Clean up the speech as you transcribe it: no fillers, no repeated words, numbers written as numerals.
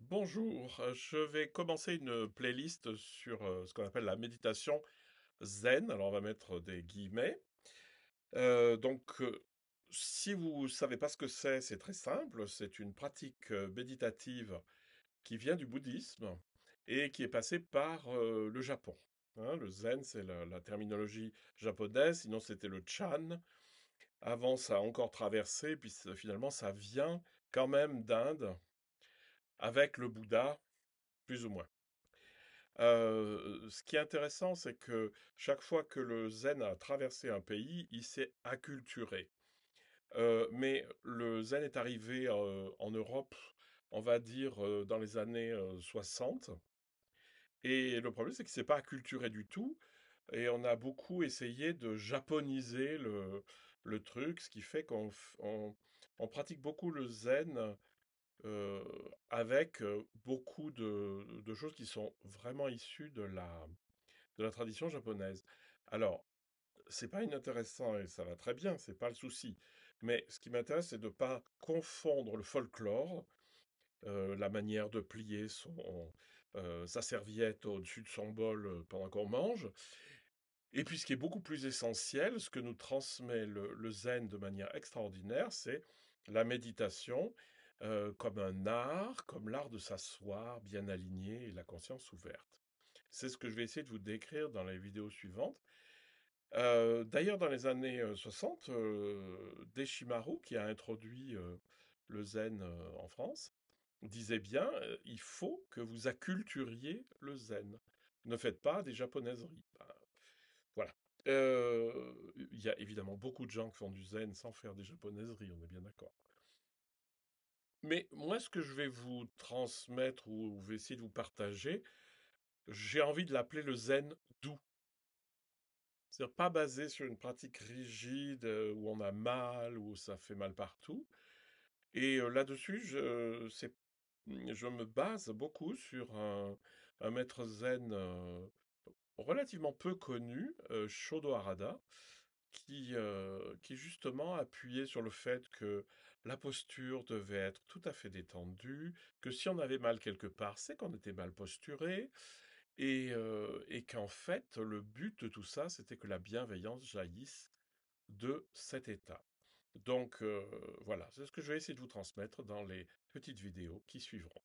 Bonjour, je vais commencer une playlist sur ce qu'on appelle la méditation zen. Alors on va mettre des guillemets. Donc, si vous savez pas ce que c'est très simple. C'est une pratique méditative qui vient du bouddhisme et qui est passée par le Japon. Hein, le zen, c'est la terminologie japonaise, sinon c'était le chan. Avant, ça a encore traversé, puis finalement, ça vient quand même d'Inde avec le Bouddha, plus ou moins. Ce qui est intéressant, c'est que chaque fois que le zen a traversé un pays, il s'est acculturé. Mais le zen est arrivé, en Europe, on va dire, dans les années, 60, et le problème, c'est qu'il s'est pas acculturé du tout, et on a beaucoup essayé de japoniser le truc, ce qui fait on pratique beaucoup le zen, heu, avec, beaucoup de choses qui sont vraiment issues de la tradition japonaise. Alors, c'est pas inintéressant et ça va très bien, c'est pas le souci. Mais ce qui m'intéresse, c'est de pas confondre le folklore, la manière de plier sa serviette au-dessus de son bol, pendant qu'on mange. Et puis ce qui est beaucoup plus essentiel, ce que nous transmet le zen de manière extraordinaire, c'est la méditation, comme un art, comme l'art de s'asseoir bien aligné et la conscience ouverte. C'est ce que je vais essayer de vous décrire dans les vidéos suivantes. D'ailleurs, dans les années 60, Deshimaru, qui a introduit le zen en France, disait bien, il faut que vous acculturiez le zen. Ne faites pas des japonaiseries. Ben, voilà. Il y a évidemment beaucoup de gens qui font du zen sans faire des japonaiseries, on est bien d'accord. Mais moi, ce que je vais vous transmettre ou vais essayer de vous partager, j'ai envie de l'appeler le zen doux. C'est-à-dire pas basé sur une pratique rigide, où on a mal, où ça fait mal partout. Et là-dessus, je me base beaucoup sur un maître zen relativement peu connu, Shodo Harada, qui justement appuyait sur le fait que la posture devait être tout à fait détendue, que si on avait mal quelque part, c'est qu'on était mal posturé, et qu'en fait, le but de tout ça, c'était que la bienveillance jaillisse de cet état. Donc voilà, c'est ce que je vais essayer de vous transmettre dans les petites vidéos qui suivront.